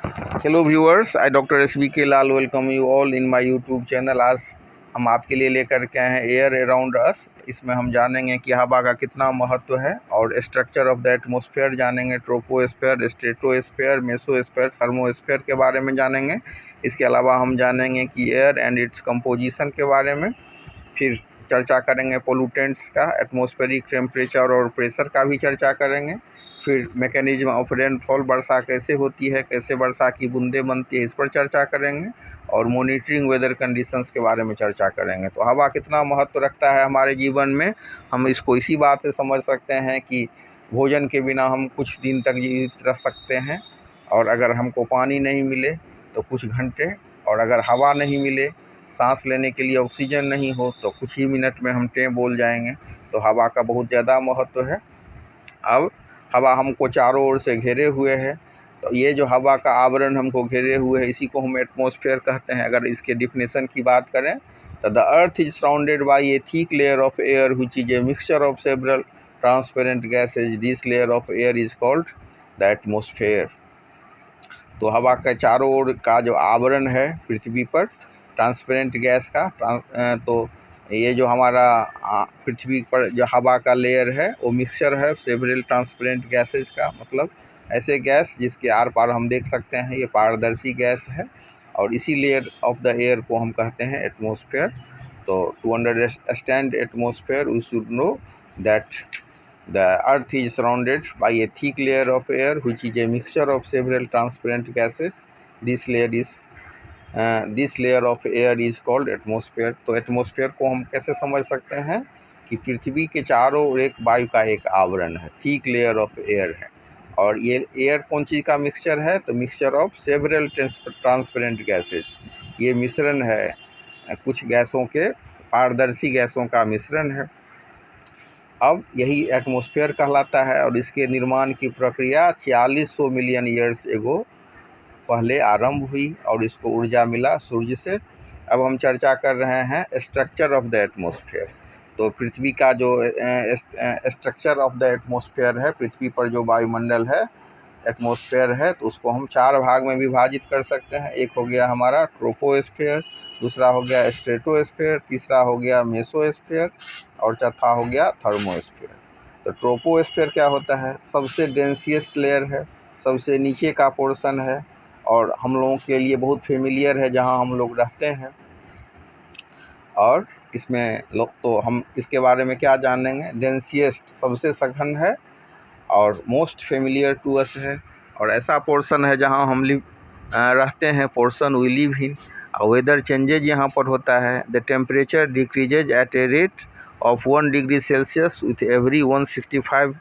Hello viewers, I doctor SBK Lal welcome you all in my YouTube channel. आज हम आपके लिए लेकर के आए हैं एयर अराउंड अस। इसमें हम जानेंगे कि हवा का कितना महत्व है और स्ट्रक्चर ऑफ द एटमॉस्फेयर जानेंगे, ट्रोपोस्फेयर, स्ट्रेटोस्फेयर, मेसोस्फेयर, थर्मोस्फेयर के बारे में जानेंगे। इसके अलावा हम जानेंगे कि एयर एंड इट्स कंपोजिशन के बारे में, फिर चर्चा करेंगे पोल्यूटेंट्स का, एटमॉस्फेरिक टेम्परेचर और प्रेशर का भी चर्चा करेंगे। फिर मैकेनिज्म ऑफ रेनफॉल, वर्षा कैसे होती है, कैसे वर्षा की बूंदें बनती है, इस पर चर्चा करेंगे। और मॉनिटरिंग वेदर कंडीशंस के बारे में चर्चा करेंगे। तो हवा कितना महत्व रखता है हमारे जीवन में, हम इसको इसी बात से समझ सकते हैं कि भोजन के बिना हम कुछ दिन तक जीवित रह सकते हैं, और अगर हमको पानी नहीं मिले तो कुछ घंटे, और अगर हवा नहीं मिले, सांस लेने के लिए ऑक्सीजन नहीं हो तो कुछ ही मिनट में हम टें बोल जाएंगे। तो हवा का बहुत ज़्यादा महत्व है। अब हवा हमको चारों ओर से घेरे हुए है, तो ये जो हवा का आवरण हमको घेरे हुए है, इसी को हम एटमॉस्फेयर कहते हैं। अगर इसके डिफिनेशन की बात करें तो the earth is surrounded by A thick layer of air which is a mixture of several transparent gases. This layer of air is called the atmosphere. तो हवा के चारों ओर का जो आवरण है पृथ्वी पर ट्रांसपेरेंट गैस का, तो ये जो हमारा पृथ्वी पर जो हवा का लेयर है वो मिक्सचर है सेवरल ट्रांसपेरेंट गैसेज का, मतलब ऐसे गैस जिसके आर पार हम देख सकते हैं, ये पारदर्शी गैस है। और इसी लेयर ऑफ द एयर को हम कहते हैं एटमॉस्फेयर। तो to understand atmosphere we should know that the earth is surrounded by a thick layer of air which is a mixture of several transparent gases. This layer of air is called atmosphere. तो atmosphere को हम कैसे समझ सकते हैं कि पृथ्वी के चारों ओर एक वायु का एक आवरण है, थिक लेयर ऑफ एयर है। और ये एयर कौन चीज़ का मिक्सचर है? तो mixture of several transparent gases. ये मिश्रण है कुछ गैसों के, पारदर्शी गैसों का मिश्रण है। अब यही एटमॉस्फेयर कहलाता है, और इसके निर्माण की प्रक्रिया 4600 मिलियन ईयर्स एगो पहले आरंभ हुई, और इसको ऊर्जा मिला सूर्य से। अब हम चर्चा कर रहे हैं स्ट्रक्चर ऑफ द एटमॉस्फेयर। तो पृथ्वी का जो स्ट्रक्चर ऑफ द एटमॉस्फेयर है, पृथ्वी पर जो वायुमंडल है, एटमॉस्फेयर है, तो उसको हम चार भाग में विभाजित कर सकते हैं। एक हो गया हमारा ट्रोपोस्फेयर, दूसरा हो गया स्ट्रेटोस्फेयर, तीसरा हो गया मेसोस्फेयर, और चौथा हो गया थर्मोस्फेयर। तो ट्रोपोस्फेयर क्या होता है? सबसे डेंसिएस्ट लेयर है, सबसे नीचे का पोर्शन है, और हम लोगों के लिए बहुत फेमिलियर है जहां हम लोग रहते हैं। और इसमें लोग, तो हम इसके बारे में क्या जानेंगे? डेंसिएस्ट सबसे सघन है, और मोस्ट फेमिलियर टू अस है, और ऐसा पोर्शन है जहां हम रहते हैं, portion we live in. Weather changes यहाँ पर होता है। The temperature decreases at a rate of 1 degree celsius with every 165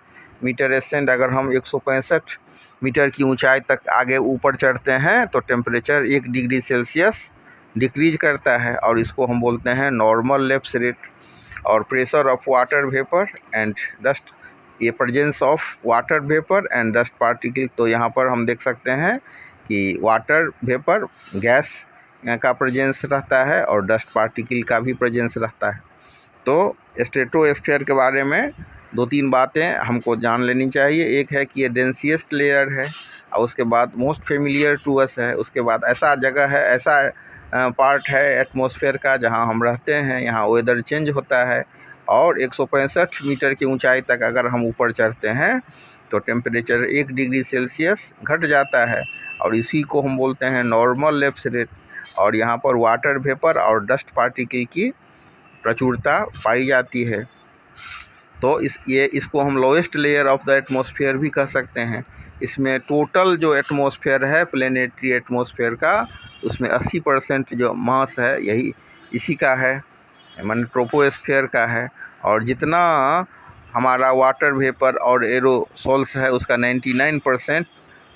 metre ascend. अगर हम 165 मीटर की ऊंचाई तक आगे ऊपर चढ़ते हैं तो टेम्परेचर 1 डिग्री सेल्सियस डिक्रीज करता है, और इसको हम बोलते हैं नॉर्मल लैप्स रेट। और pressure of water vapour and dust, ये presence of water vapour and dust particle. तो यहाँ पर हम देख सकते हैं कि वाटर वेपर गैस का प्रेजेंस रहता है, और डस्ट पार्टिकल का भी प्रेजेंस रहता है। तो स्ट्रेटोस्फेयर के बारे में 2-3 बातें हमको जान लेनी चाहिए। एक है कि ये डेंसिएस्ट लेयर है, और उसके बाद मोस्ट फेमिलियर टू अस है। उसके बाद ऐसा जगह है, ऐसा पार्ट है एटमॉस्फेयर का जहां हम रहते हैं, यहाँ वेदर चेंज होता है, और 165 मीटर की ऊंचाई तक अगर हम ऊपर चढ़ते हैं तो टेम्परेचर 1 डिग्री सेल्सियस घट जाता है, और इसी को हम बोलते हैं नॉर्मल लैप्स रेट। और यहाँ पर वाटर वेपर और डस्ट पार्टिकल की प्रचुरता पाई जाती है। तो इसको हम lowest layer of the atmosphere भी कह सकते हैं। इसमें टोटल जो एटमॉस्फेयर है प्लेनेटरी एटमॉस्फेयर का, उसमें 80% जो मास है यही इसी का है, मान ट्रोपोस्फेयर का है। और जितना हमारा वाटर वेपर और एरोसोल्स है उसका 99%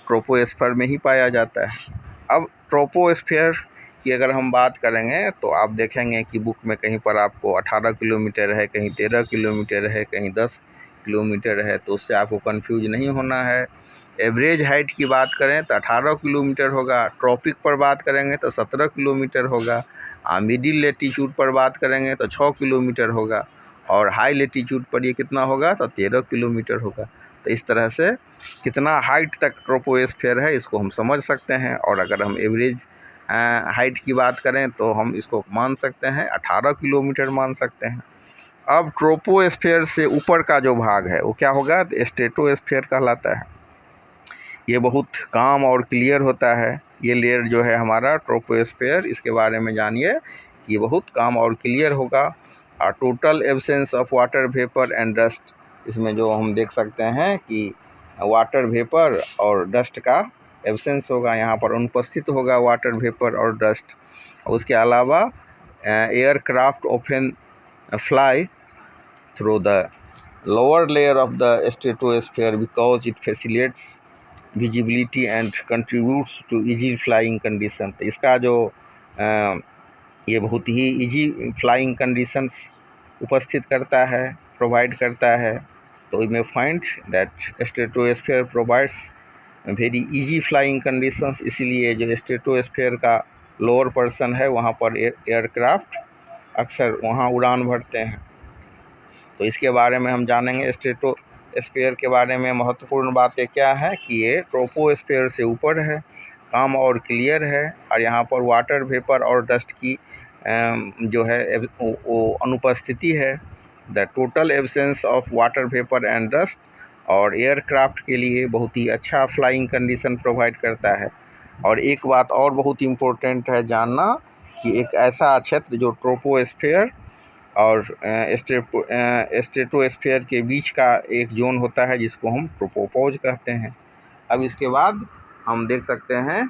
ट्रोपोस्फेयर में ही पाया जाता है। अब ट्रोपोस्फेयर की अगर हम बात करेंगे तो आप देखेंगे कि बुक में कहीं पर आपको 18 किलोमीटर है, कहीं 13 किलोमीटर है, कहीं 10 किलोमीटर है, तो उससे आपको कंफ्यूज नहीं होना है। एवरेज हाइट की बात करें तो 18 किलोमीटर होगा, ट्रॉपिक पर बात करेंगे तो 17 किलोमीटर होगा, मिडिल लेटीट्यूड पर बात करेंगे तो 6 किलोमीटर होगा, और हाई लेटीट्यूड पर ये कितना होगा? तो 13 किलोमीटर होगा। तो तो इस तरह से कितना हाइट तक ट्रोपोस्फेयर है इसको हम समझ सकते हैं। और अगर हम एवरेज हाइट की बात करें तो हम इसको मान सकते हैं 18 किलोमीटर मान सकते हैं। अब ट्रोपोस्फेयर से ऊपर का जो भाग है वो क्या होगा, तो स्ट्रेटोस्फेयर कहलाता है। ये बहुत काम और क्लियर होता है। ये लेयर जो है हमारा ट्रोपोस्फेयर, इसके बारे में जानिए कि ये बहुत काम और क्लियर होगा। और total absence of water vapour and dust, इसमें जो हम देख सकते हैं कि वाटर वेपर और डस्ट का एब्सेंस होगा, यहाँ पर अनुपस्थित होगा वाटर वेपर और डस्ट। उसके अलावा aircraft often fly through the lower layer of the stratosphere because it facilitates visibility and contributes to easy flying condition. तो इसका जो ये बहुत ही इजी फ्लाइंग कंडीशंस उपस्थित करता है, प्रोवाइड करता है। तो we may find that stratosphere provides very easy flying conditions. इसीलिए जो स्ट्रेटोस्फेयर का लोअर पर्सन है वहाँ पर एयरक्राफ्ट अक्सर वहाँ उड़ान भरते हैं। तो इसके बारे में हम जानेंगे। स्ट्रेटोस्फेयर के बारे में महत्वपूर्ण बातें क्या है कि ये ट्रोपोस्फेयर से ऊपर है, काम और क्लियर है, और यहाँ पर वाटर वेपर और डस्ट की जो है वो अनुपस्थिति है। The total absence of water vapour and dust, और एयरक्राफ्ट के लिए बहुत ही अच्छा फ्लाइंग कंडीशन प्रोवाइड करता है। और एक बात और बहुत इम्पोर्टेंट है जानना कि एक ऐसा क्षेत्र जो ट्रोपोस्फेयर और स्ट्रेटोस्फेयर के बीच का एक जोन होता है जिसको हम ट्रोपोपॉज कहते हैं। अब इसके बाद हम देख सकते हैं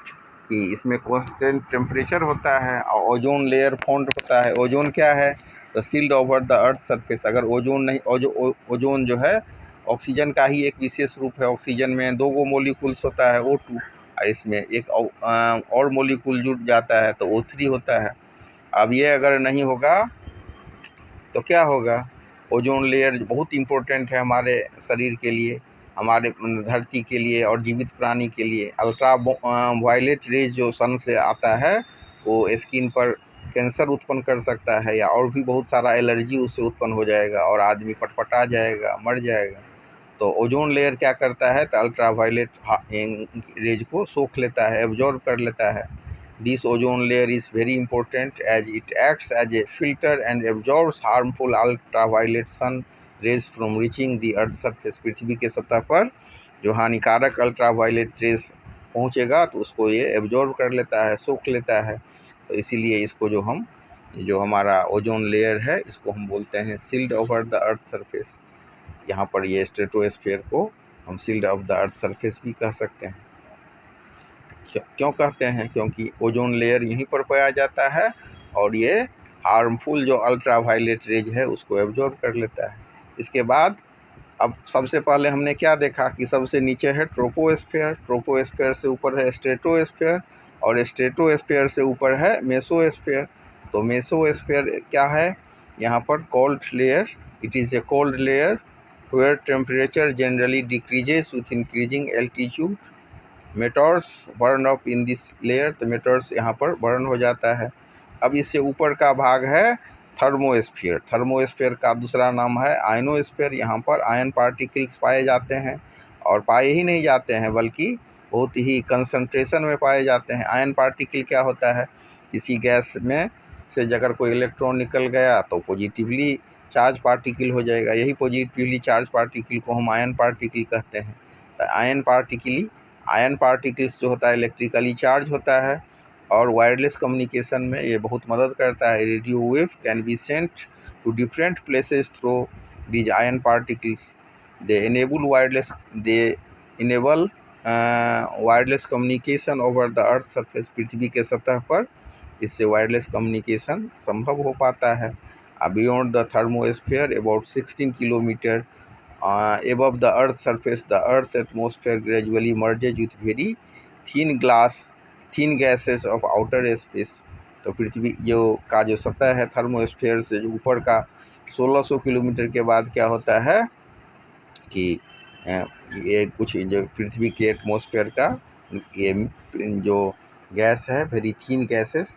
कि इसमें कांस्टेंट टेम्परेचर होता है और ओजोन लेयर फॉर्म्ड होता है। ओजोन क्या है, तो sealed over the earth surface. अगर ओजोन नहीं, ओजोन जो है ऑक्सीजन का ही एक विशेष रूप है। ऑक्सीजन में 2 मोलिकुल्स होता है, O2, और इसमें एक और मोलिकुल जुड़ जाता है तो O3 होता है। अब ये अगर नहीं होगा तो क्या होगा, ओजोन लेयर बहुत इम्पोर्टेंट है हमारे शरीर के लिए, हमारे धरती के लिए और जीवित प्राणी के लिए। अल्ट्रा वायलेट रेज जो सन से आता है वो स्किन पर कैंसर उत्पन्न कर सकता है, या और भी बहुत सारा एलर्जी उससे उत्पन्न हो जाएगा और आदमी पटपटा जाएगा, मर जाएगा। तो ओजोन लेयर क्या करता है, तो अल्ट्रा वायलेट रेज को सोख लेता है, एब्जॉर्ब कर लेता है। This ozone layer is very important as it acts as a filter and absorbs harmful ultraviolet sun rays from reaching the earth surface। पृथ्वी के सतह पर जो हानिकारक अल्ट्रावायलेट रेज पहुंचेगा तो उसको ये एब्जॉर्ब कर लेता है, सोख लेता है। तो इसीलिए इसको जो हमारा ओजोन लेयर है इसको हम बोलते हैं sealed over the earth surface. यहाँ पर ये स्ट्रेटोस्फेयर को हम sealed off the earth surface भी कह सकते हैं। क्यों कहते हैं, क्योंकि ओजोन लेयर यहीं पर पाया जाता है और ये हार्मफुल जो अल्ट्रावायलेट रेज है उसको एब्जॉर्ब कर लेता है। इसके बाद अब सबसे पहले हमने क्या देखा कि सबसे नीचे है ट्रोपोस्फेयर, ट्रोपोस्फेयर से ऊपर है स्ट्रेटोस्फेयर, और स्ट्रेटोस्फेयर से ऊपर है मेसोस्फेयर। तो मेसोस्फेयर क्या है, यहाँ पर cold layer, it is a cold layer where temperature generally decreases with increasing altitude. Meteors burn up in this layer, तो मेटोर्स यहाँ पर बर्न हो जाता है। अब इससे ऊपर का भाग है थर्मोस्फीयर। थर्मोस्फीयर का दूसरा नाम है आयनोस्फीयर। यहाँ पर आयन पार्टिकल्स पाए जाते हैं, और पाए ही नहीं जाते हैं बल्कि बहुत ही कंसंट्रेशन में पाए जाते हैं। आयन पार्टिकल क्या होता है, किसी गैस में से अगर कोई इलेक्ट्रॉन निकल गया तो पॉजिटिवली चार्ज पार्टिकल हो जाएगा। यही पॉजिटिवली चार्ज पार्टिकल को हम आयन पार्टिकल कहते हैं। तो आयन पार्टिकल्स जो होता है इलेक्ट्रिकली चार्ज होता है, और वायरलेस कम्युनिकेशन में ये बहुत मदद करता है। Radio wave can be sent to different places through these ion particles. They enable wireless communication over the earth surface. पृथ्वी के सतह पर इससे वायरलेस कम्युनिकेशन संभव हो पाता है। Beyond the thermosphere about 16 kilometre above the earth surface, the earth's atmosphere gradually merges with very thin gases of outer space। तो पृथ्वी जो सतह है थर्मोस्फेयर से जो ऊपर का 1600 किलोमीटर के बाद क्या होता है कि ये कुछ जो पृथ्वी के एटमॉस्फेयर का ये जो गैस है वेरी थीन गैसेस,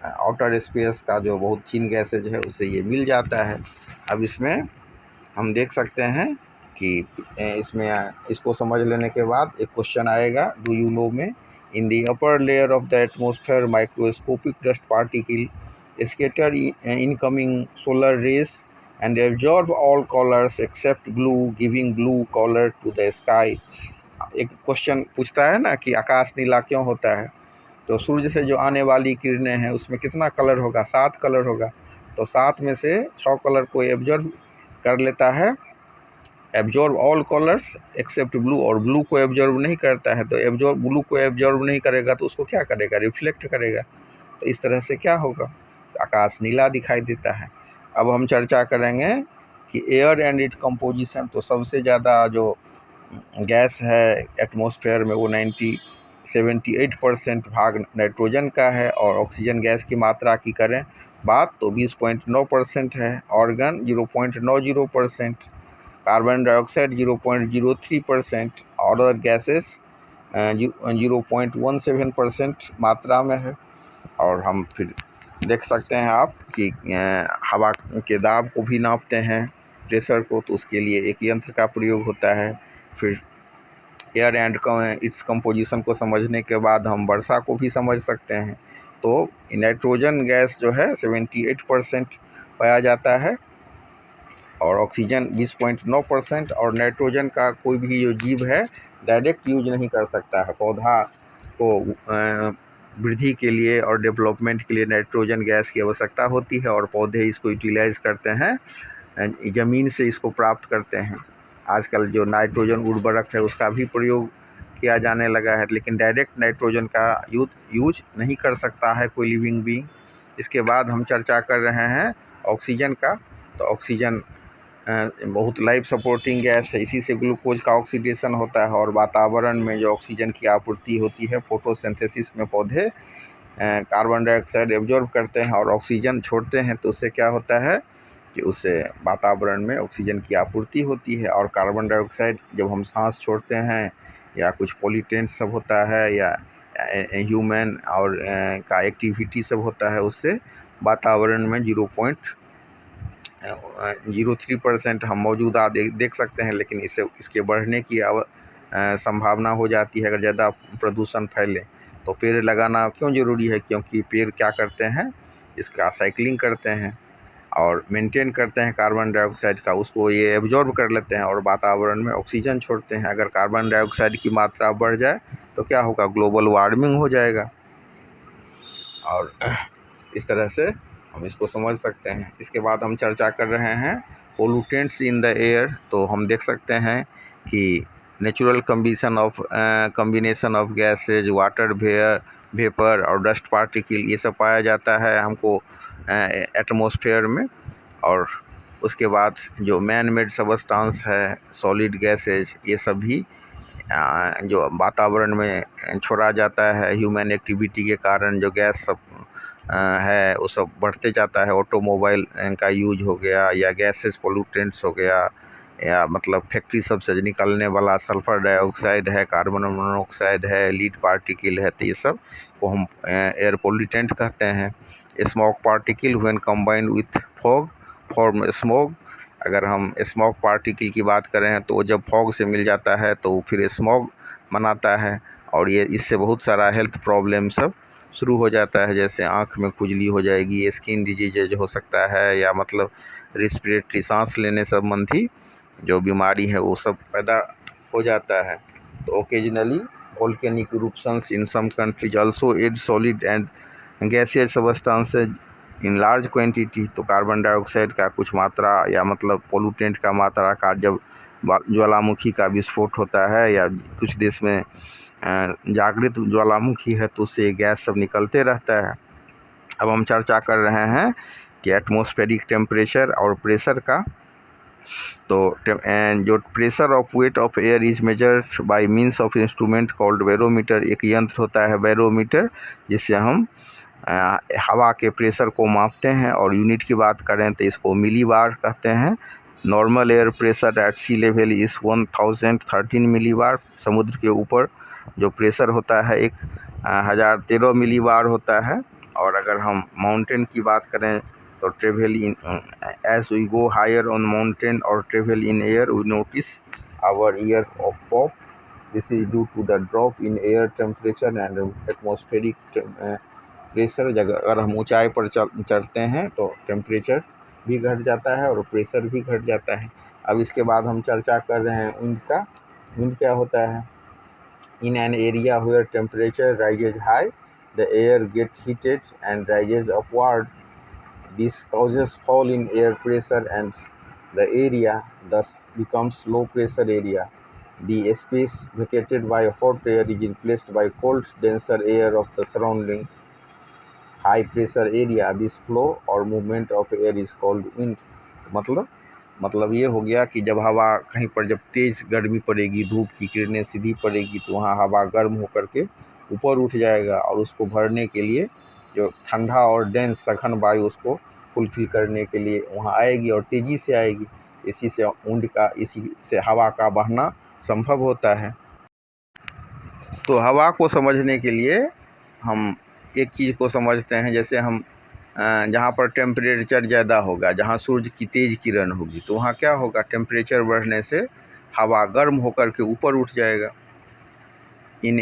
आउटर स्पेस का जो बहुत थीन गैसेज है उससे ये मिल जाता है। अब इसमें हम देख सकते हैं कि इसमें इसको समझ लेने के बाद एक क्वेश्चन आएगा, डू यू नो में in the upper layer of the atmosphere microscopic dust particle scatter incoming solar rays and absorb all colours except blue giving blue colour to the sky. एक क्वेश्चन पूछता है ना कि आकाश नीला क्यों होता है, तो सूर्य से जो आने वाली किरणें हैं उसमें कितना कलर होगा, 7 कलर होगा, तो 7 में से 6 कलर को एब्जॉर्ब कर लेता है, absorb all colours except blue, और ब्लू को एब्जॉर्ब नहीं करता है। तो ब्लू को एब्जॉर्ब नहीं करेगा तो उसको क्या करेगा, रिफ्लेक्ट करेगा। तो इस तरह से क्या होगा, आकाश नीला दिखाई देता है। अब हम चर्चा करेंगे कि एयर एंड इट कंपोजिशन। तो सबसे ज़्यादा जो गैस है एटमॉस्फेयर में वो 78% भाग नाइट्रोजन का है, और ऑक्सीजन गैस की मात्रा की करें बात तो 20.9% है, ऑर्गन 0.90%, कार्बन डाइऑक्साइड 0.03%, और अदर गैसेस 0.17% मात्रा में है। और हम फिर देख सकते हैं आप कि हवा के दाब को भी नापते हैं, प्रेशर को, तो उसके लिए एक यंत्र का प्रयोग होता है। फिर एयर एंड इट्स कंपोजिशन को समझने के बाद हम वर्षा को भी समझ सकते हैं। तो नाइट्रोजन गैस जो है 78% पाया जाता है, और ऑक्सीजन 20.9%, और नाइट्रोजन का कोई भी जो जीव है डायरेक्ट यूज नहीं कर सकता है। पौधा को वृद्धि के लिए और डेवलपमेंट के लिए नाइट्रोजन गैस की आवश्यकता होती है, और पौधे इसको यूटिलाइज करते हैं, ज़मीन से इसको प्राप्त करते हैं। आजकल जो नाइट्रोजन उर्वरक है उसका भी प्रयोग किया जाने लगा है, लेकिन डायरेक्ट नाइट्रोजन का यूज नहीं कर सकता है कोई लिविंग बीइंग। इसके बाद हम चर्चा कर रहे हैं ऑक्सीजन का। तो ऑक्सीजन बहुत लाइफ सपोर्टिंग गैस है, इसी से ग्लूकोज का ऑक्सीडेशन होता है, और वातावरण में जो ऑक्सीजन की आपूर्ति होती है फोटोसिंथेसिस में पौधे कार्बन डाइऑक्साइड एब्जॉर्ब करते हैं और ऑक्सीजन छोड़ते हैं, तो उससे क्या होता है कि उससे वातावरण में ऑक्सीजन की आपूर्ति होती है। और कार्बन डाइऑक्साइड जब हम सांस छोड़ते हैं या कुछ पॉल्यूटेंट सब होता है या ह्यूमन और का एक्टिविटी सब होता है, उससे वातावरण में 0.03% हम मौजूदा देख सकते हैं, लेकिन इसके बढ़ने की संभावना हो जाती है अगर ज़्यादा प्रदूषण फैले। तो पेड़ लगाना क्यों ज़रूरी है, क्योंकि पेड़ क्या करते हैं, इसका साइक्लिंग करते हैं और मेंटेन करते हैं कार्बन डाइऑक्साइड का, उसको ये एब्जॉर्ब कर लेते हैं और वातावरण में ऑक्सीजन छोड़ते हैं। अगर कार्बन डाइऑक्साइड की मात्रा बढ़ जाए तो क्या होगा, ग्लोबल वार्मिंग हो जाएगा, और इस तरह से हम इसको समझ सकते हैं। इसके बाद हम चर्चा कर रहे हैं पोल्यूटेंट्स इन द एयर। तो हम देख सकते हैं कि natural combination of gases, water vapour और डस्ट पार्टिकल, ये सब पाया जाता है हमको एटमॉस्फेयर में। और उसके बाद जो मैन मेड सबस्टांस है, सॉलिड गैसेज, ये सब भी जो वातावरण में छोड़ा जाता है ह्यूमन एक्टिविटी के कारण, जो गैस सब है वो सब बढ़ते जाता है। ऑटोमोबाइल का यूज हो गया, या गैसेस पोल्यूटेंट्स हो गया, या मतलब फैक्ट्री सब से निकलने वाला सल्फर डाइऑक्साइड है, कार्बन मोनोऑक्साइड है, लीड पार्टिकल है, तो ये सब को हम एयर पोल्यूटेंट कहते हैं। Smoke particle when combined with fog form smoke. अगर हम स्मोक पार्टिकल की बात करें तो जब फॉग से मिल जाता है तो फिर स्मोक बनाता है, और ये इससे बहुत सारा हेल्थ प्रॉब्लम सब शुरू हो जाता है, जैसे आँख में खुजली हो जाएगी, स्किन डिजीज हो सकता है, या मतलब रिस्पिरेटरी सांस लेने संबंधी जो बीमारी है वो सब पैदा हो जाता है। तो occasionally volcanic eruptions in some countries also add solid and gaseous substances in large quantity. तो कार्बन डाइऑक्साइड का कुछ मात्रा या मतलब पोल्यूटेंट का मात्रा का जब ज्वालामुखी का विस्फोट होता है, या कुछ देश में जागृत ज्वालामुखी है, तो उससे गैस सब निकलते रहता है। अब हम चर्चा कर रहे हैं कि एटमॉस्फेरिक टेम्परेचर और प्रेशर का। तो जो pressure of weight of air is measured by means of instrument called barometer. एक यंत्र होता है बैरोमीटर, जिससे हम हवा के प्रेशर को मापते हैं, और यूनिट की बात करें तो इसको मिलीबार कहते हैं। Normal air pressure at sea level is 1013 millibar. समुद्र के ऊपर जो प्रेशर होता है 1013 मिलीबार होता है। और अगर हम माउंटेन की बात करें तो travel in as we go higher on mountain और travel in air we notice our ear of pop. This is due to the drop in air temperature and atmospheric pressure. अगर हम ऊंचाई पर चढ़ते हैं तो टेम्परेचर भी घट जाता है और प्रेशर भी घट जाता है. अब इसके बाद हम चर्चा कर रहे हैं विंड का. विंड क्या होता है? In an area where temperature rises high the air get heated and rises upward. This causes fall in air pressure and the area thus becomes low pressure area. The space vacated by hot air is replaced by cold denser air of the surroundings high pressure area. This flow or movement of air is called wind. मतलब ये हो गया कि जब हवा कहीं पर जब तेज गर्मी पड़ेगी, धूप की किरणें सीधी पड़ेगी तो वहाँ हवा गर्म होकर के ऊपर उठ जाएगा और उसको भरने के लिए जो ठंडा और डेंस सघन वायु उसको फुलफिल करने के लिए वहाँ आएगी और तेज़ी से आएगी. इसी से हवा का बहना संभव होता है. तो हवा को समझने के लिए हम एक चीज़ को समझते हैं. जैसे हम जहाँ पर टेम्परेचर ज़्यादा होगा, जहाँ सूर्य की तेज़ किरण होगी, तो वहाँ क्या होगा? टेम्परेचर बढ़ने से हवा गर्म होकर के ऊपर उठ जाएगा. In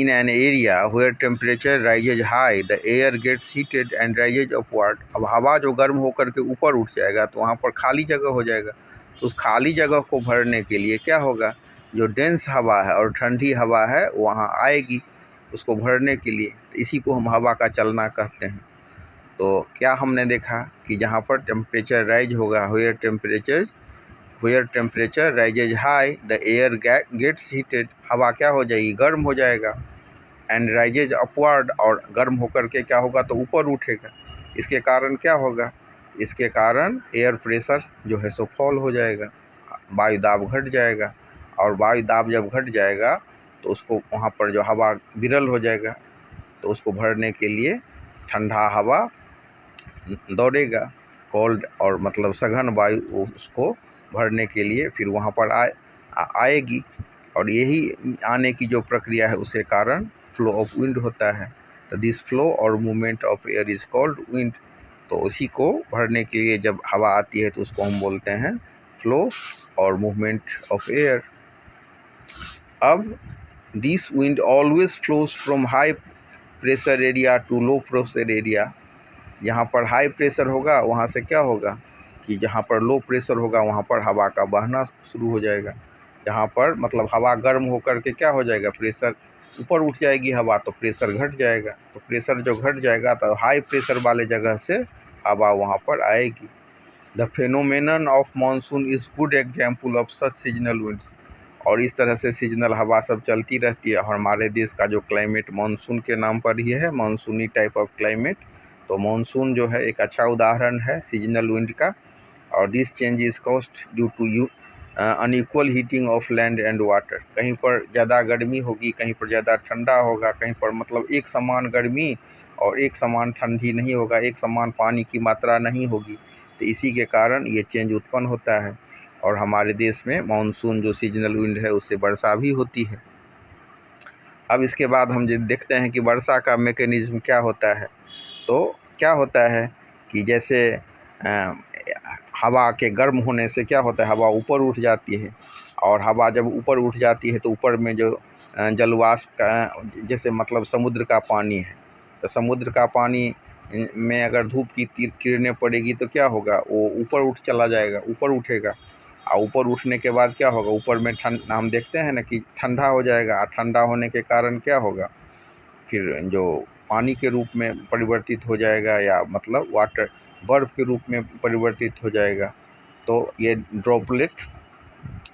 an area where temperature rises high, the air gets heated and rises upward. अब हवा जो गर्म होकर के ऊपर उठ जाएगा तो वहाँ पर खाली जगह हो जाएगा. तो उस खाली जगह को भरने के लिए क्या होगा? जो डेंस हवा है और ठंडी हवा है वहाँ आएगी उसको भरने के लिए. इसी को हम हवा का चलना कहते हैं. तो क्या हमने देखा कि जहाँ पर टेम्परेचर राइज होगा, where temperature rises high the air gets heated. हवा क्या हो जाएगी? गर्म हो जाएगा. एंड राइजेज अपवर्ड, और गर्म होकर के क्या होगा? तो ऊपर उठेगा. इसके कारण क्या होगा? इसके कारण एयर प्रेशर जो है सो फॉल हो जाएगा, वायु दाब घट जाएगा. और वायु दाब जब घट जाएगा तो उसको वहाँ पर जो हवा विरल हो जाएगा तो उसको भरने के लिए ठंडा हवा दौड़ेगा. कोल्ड और मतलब सघन वायु उसको भरने के लिए फिर वहाँ पर आएगी. और यही आने की जो प्रक्रिया है उसके कारण फ्लो ऑफ विंड होता है. तो दिस फ्लो और movement of air is called wind. तो उसी को भरने के लिए जब हवा आती है तो उसको हम बोलते हैं फ्लो और मूवमेंट ऑफ एयर. अब this wind always flows from high pressure area to low pressure area. यहाँ पर हाई प्रेशर होगा वहाँ से क्या होगा कि जहाँ पर लो प्रेशर होगा वहाँ पर हवा का बहना शुरू हो जाएगा. जहाँ पर मतलब हवा गर्म होकर के क्या हो जाएगा? प्रेशर ऊपर उठ जाएगी हवा, तो प्रेशर घट जाएगा. तो प्रेशर जो घट जाएगा तो हाई प्रेशर वाले जगह से हवा वहाँ पर आएगी. The phenomenon of monsoon is good example of such seasonal winds. और इस तरह से सीजनल हवा सब चलती रहती है. और हमारे देश का जो क्लाइमेट मानसून के नाम पर ही है, मानसूनी टाइप ऑफ क्लाइमेट. तो मानसून जो है एक अच्छा उदाहरण है सीजनल विंड का. और this change is caused due to unequal heating of land and water. कहीं पर ज़्यादा गर्मी होगी, कहीं पर ज़्यादा ठंडा होगा, कहीं पर मतलब एक समान गर्मी और एक समान ठंडी नहीं होगा, एक समान पानी की मात्रा नहीं होगी. तो इसी के कारण ये चेंज उत्पन्न होता है. और हमारे देश में मानसून जो सीजनल विंड है उससे वर्षा भी होती है. अब इसके बाद हम देखते हैं कि वर्षा का मैकेनिज्म क्या होता है. तो क्या होता है कि जैसे हवा के गर्म होने से क्या होता है? हवा ऊपर उठ जाती है. और हवा जब ऊपर उठ जाती है तो ऊपर में जो जलवाष्प का, जैसे मतलब समुद्र का पानी है, तो समुद्र का पानी में अगर धूप की किरणें पड़ेगी तो क्या होगा? वो ऊपर उठ चला जाएगा, ऊपर उठेगा. और ऊपर उठने के बाद क्या होगा? ऊपर में हम देखते हैं ना कि ठंडा हो जाएगा. और ठंडा होने के कारण क्या होगा? फिर जो पानी के रूप में परिवर्तित हो जाएगा, या मतलब वाटर बर्फ़ के रूप में परिवर्तित हो जाएगा. तो ये ड्रॉपलेट,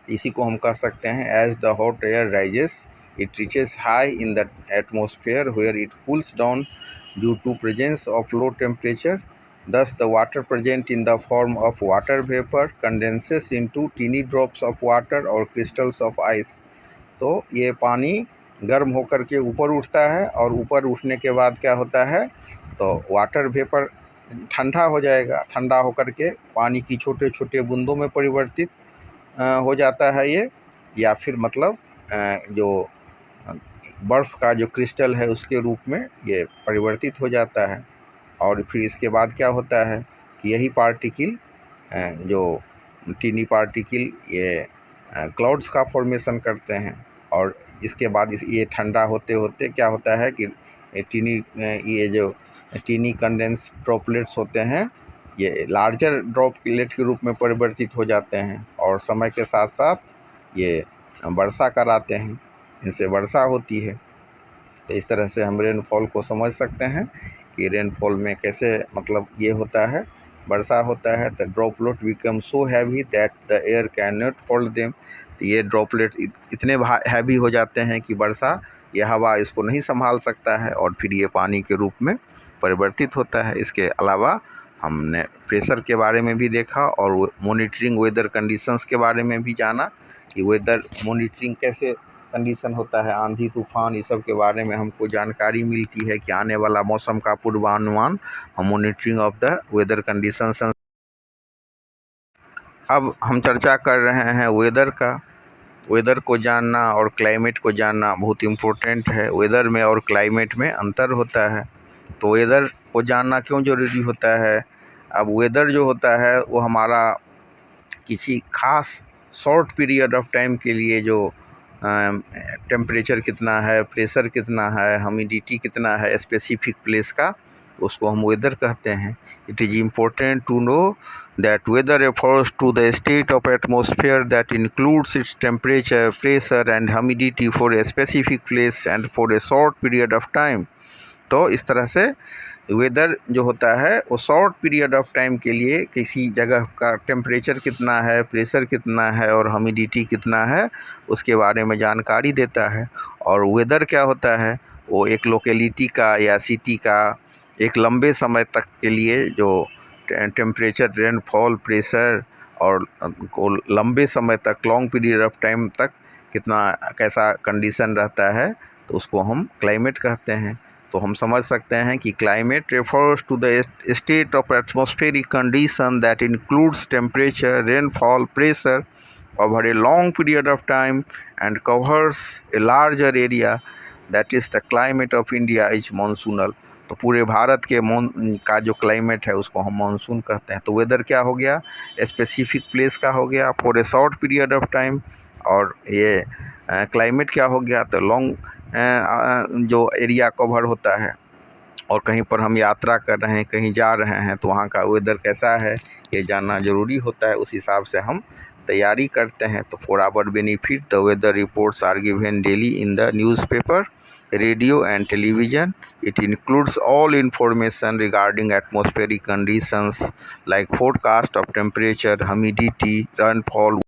इसी को हम कह सकते हैं as the hot air rises it reaches high in the atmosphere where it cools down due to presence of low temperature. Thus the water present in the form of water vapor condenses into teeny drops of water or crystals of ice. तो ये पानी गर्म होकर के ऊपर उठता है और ऊपर उठने के बाद क्या होता है? तो वाटर वेपर ठंडा हो जाएगा. ठंडा होकर के पानी की छोटे छोटे बूंदों में परिवर्तित हो जाता है ये, या फिर मतलब जो बर्फ़ का जो क्रिस्टल है उसके रूप में ये परिवर्तित हो जाता है. और फिर इसके बाद क्या होता है कि यही पार्टिकल जो टीनी पार्टिकल ये क्लाउड्स का फॉर्मेशन करते हैं। और इसके बाद ये ठंडा होते होते क्या होता है कि ये जो टीनी कंडेंस ड्रॉपलेट्स होते हैं ये लार्जर ड्रॉपलेट के रूप में परिवर्तित हो जाते हैं और समय के साथ साथ ये वर्षा कराते हैं, इनसे वर्षा होती है। तो इस तरह से हम रेनफॉल को समझ सकते हैं कि रेनफॉल में कैसे मतलब ये होता है, वर्षा होता है। The droplet become so heavy that the air can not hold them. तो ये ड्रॉपलेट इतने हैवी हो जाते हैं कि वर्षा ये हवा इसको नहीं संभाल सकता है और फिर ये पानी के रूप में परिवर्तित होता है। इसके अलावा हमने प्रेशर के बारे में भी देखा और मॉनिटरिंग वेदर कंडीशंस के बारे में भी जाना कि वेदर मॉनिटरिंग कैसे कंडीशन होता है, आंधी तूफान ये सब के बारे में हमको जानकारी मिलती है कि आने वाला मौसम का पूर्वानुमान हम monitoring of the weather conditions. अब हम चर्चा कर रहे हैं वेदर का। वेदर को जानना और क्लाइमेट को जानना बहुत इम्पोर्टेंट है। वेदर में और क्लाइमेट में अंतर होता है, तो वेदर को जानना क्यों ज़रूरी होता है। अब वेदर जो होता है वो हमारा किसी खास शॉर्ट पीरियड ऑफ टाइम के लिए जो टेम्परेचर कितना है, प्रेशर कितना है, ह्यूमिडिटी कितना है स्पेसिफिक प्लेस का, उसको हम वेदर कहते हैं। It is important to know that weather refers to the state of atmosphere that includes its temperature, pressure and humidity for a specific place and for a short period of time। तो इस तरह से weather जो होता है वो short period of time के लिए किसी जगह का टेम्परेचर कितना है, प्रेशर कितना है और ह्यूमिडिटी कितना है उसके बारे में जानकारी देता है। और वेदर क्या होता है, वो एक लोकेलिटी का या सिटी का एक लंबे समय तक के लिए जो टेम्परेचर, रेनफॉल, प्रेशर और लंबे समय तक लॉन्ग पीरियड ऑफ टाइम तक कितना कैसा कंडीशन रहता है तो उसको हम क्लाइमेट कहते हैं। तो हम समझ सकते हैं कि climate refers to the state of atmospheric condition that includes temperature, rainfall, pressure over a long period of time and covers a larger area, that is the climate of India is monsoonal। तो पूरे भारत के का जो climate है उसको हम monsoon कहते हैं। तो वेदर क्या हो गया, स्पेसिफिक प्लेस का हो गया for a short period of time, और ये क्लाइमेट क्या हो गया तो लॉन्ग जो एरिया कवर होता है। और कहीं पर हम यात्रा कर रहे हैं, कहीं जा रहे हैं तो वहाँ का वेदर कैसा है ये जानना ज़रूरी होता है, उस हिसाब से हम तैयारी करते हैं। तो for our benefit the weather reports are given daily in the newspaper, radio and television। It includes all information regarding atmospheric conditions like forecast of temperature, humidity, rainfall,